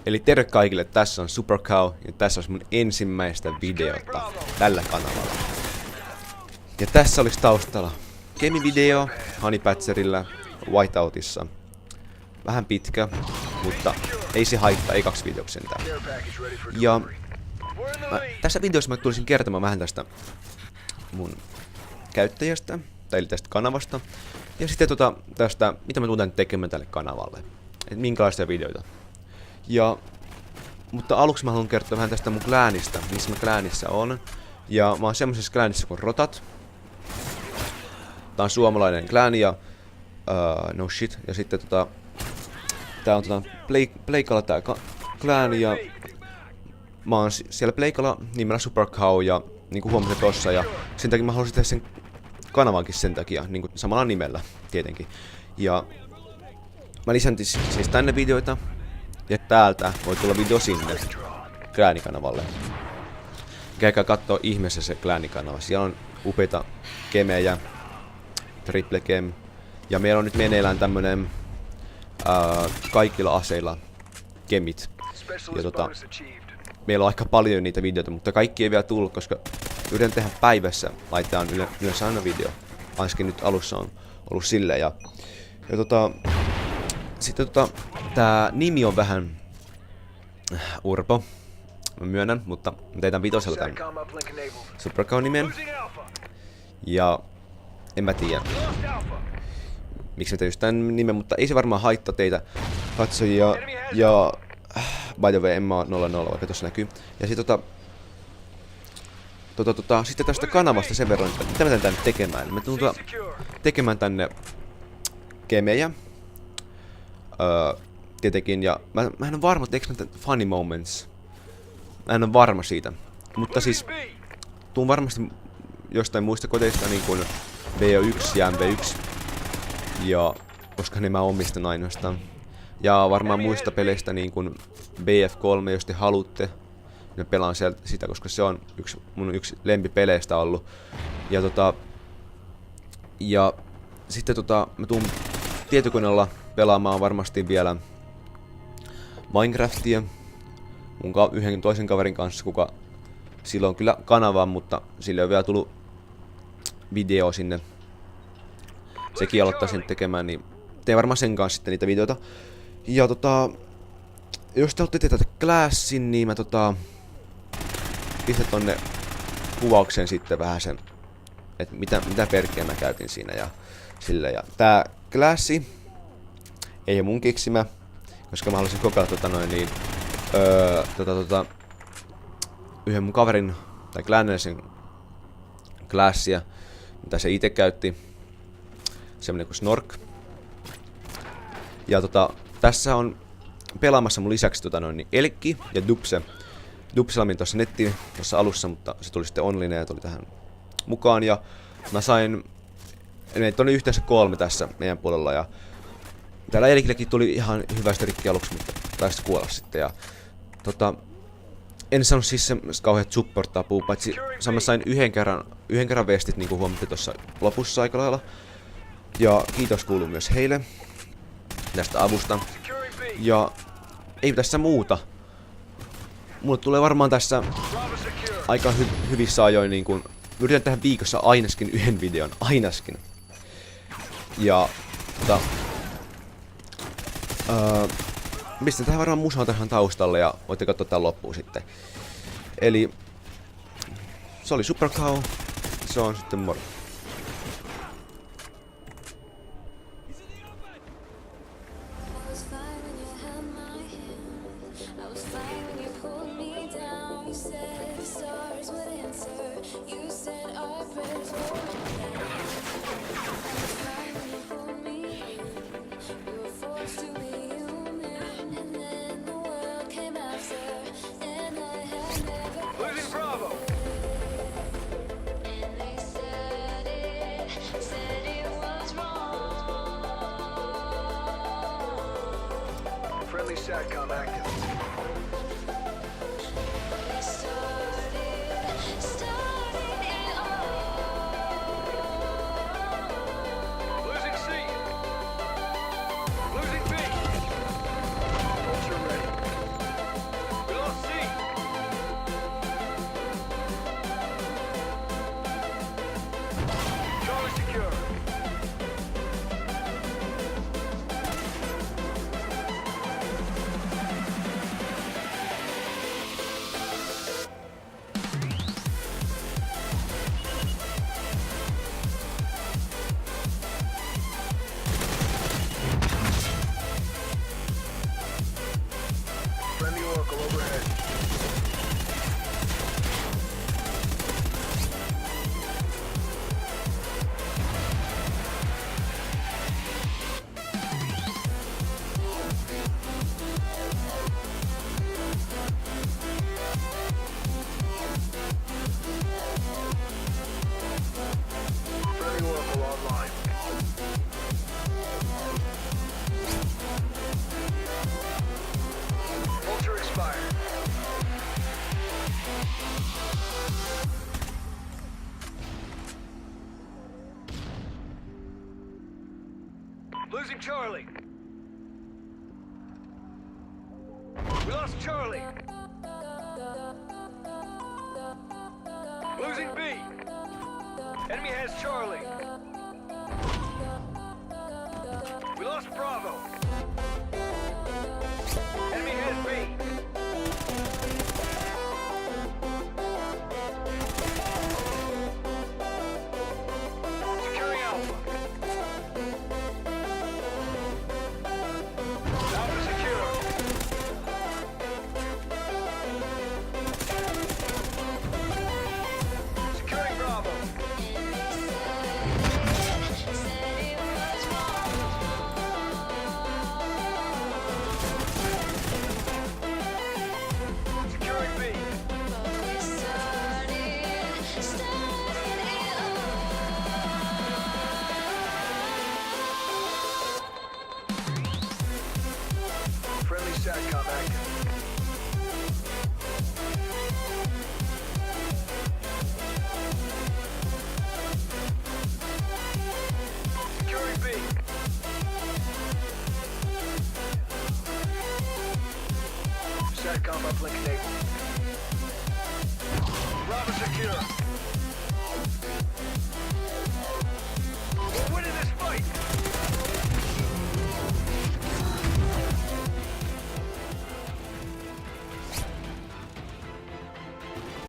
Eli terve kaikille, tässä on Supercow ja tässä olisi mun ensimmäistä videota tällä kanavalla. Ja tässä olisi taustalla Kemi-video Honeypatcherillä Whiteoutissa. Vähän pitkä, mutta ei se haittaa, ei 2 videoksi sentään. Ja tässä videossa mä tulisin kertomaan vähän tästä mun käyttäjästä, tai eli tästä kanavasta. Ja sitten tästä, mitä mä tulen tekemään tälle kanavalle. Että minkälaisia videoita. Mutta aluksi mä haluan kertoa vähän tästä mun kläänistä, missä mä kläänissä on. Ja mä oon semmosessa kläänissä kuin Rotat. Tää on suomalainen klääni ja no shit. Ja sitten tää on Pleikalla tää klääni ja mä oon siellä Pleikalla nimellä Supercow ja niinku huomasin tossa ja sen takia mä halusin tehdä sen kanavankin sen takia, niinku samalla nimellä tietenkin. Ja mä lisäntin siis tänne videoita ja täältä voi tulla video sinne Kläänikanavalle. Käykää kattoo ihmeessä se Kläänikanava. Siellä on upeita kemejä, triple kem. Ja meillä on nyt meneillään tämmönen kaikilla aseilla kemit. Ja meillä on aika paljon niitä videoita, mutta kaikki ei vielä tullut, koska yritän tehdä päivässä, laitetaan yleensä aina video. Ainakin nyt alussa on ollut silleen. Ja sitten tää nimi on vähän urpo, mä myönnän, mutta mä teetän vitosella tän Supercow-nimen. Ja en mä tiedä, miksi mä tein just tän nimen, mutta ei se varmaan haittaa teitä katsojia. Ja by the way, en mä oo 00, vaikka tossa näkyy. Ja sit sitten tästä kanavasta sen verran, että mitä mä teen tänne tekemään. Mä tulen tekemään tänne kemejä. Tietenkin, ja mä en ole varma, teekö mä tän funny moments. Mä en ole varma siitä. Mutta siis, tuun varmasti jostain muista kodeista, niin kuin BO1 ja MV1. Ja koska ne mä omistan ainoastaan. Ja varmaan muista peleistä niin kuin BF3, jos te haluatte. Mä pelaan sitä, koska se on mun yksi lempipeleistä ollut. Ja sitten mä tuun tietokoneella pelaamaan varmasti vielä Minecraftia mun yhden toisen kaverin kanssa, kuka sillä on kyllä kanava, mutta sille on vielä tullut video sinne. Sekin aloittaa sen tekemään, niin teen varmaan sen kanssa sitten niitä videoita. Ja jos te haluatte tietää Classin, niin mä pistän tonne kuvaukseen sitten vähän sen, että mitä perkeä mä käytin siinä ja sille. Ja tää Classi ei oo mun keksimä, koska mä halusin kokeilla yhden mun kaverin tai Clannersin Classia, mitä se ite käytti. Semmonen kuin Snork. Ja tässä on pelaamassa mun lisäksi Elkki ja Dupse. Dupsella meni tuossa nettiin tuossa alussa, mutta se tuli sitten online ja tuli tähän mukaan. Ja mä sain, meitä oli yhteensä 3 tässä meidän puolella. Ja täällä Elkillekin tuli ihan hyvä strikki aluksi, mutta taisi kuolla sitten. Ja en saanut siis se kauheat support-apua, paitsi mä sain yhden kerran vestit, niin kuin huomattiin tuossa lopussa aika lailla. Ja kiitos kuuluu myös heille tästä avusta. Ja ei tässä muuta. Mulle tulee varmaan tässä aika hyvissä ajoin niin kun yritän tehdä viikossa ainakin yhden videon, ainakin. Ja pistän tähän varmaan musaa tähän taustalle ja voitte katsoa tän loppuun sitten. Eli se oli Supercow, se on sitten moro. Friendly SATCOM active. Losing C. Losing B. Ultra ready. We lost Charlie. Losing B. Enemy has Charlie. We lost Bravo. Enemy has B. Securing Alpha. Alpha secure. Securing Bravo. Securing B. Friendly SATCOM active. Securing B. SATCOM uplink enabled. Bravo secure.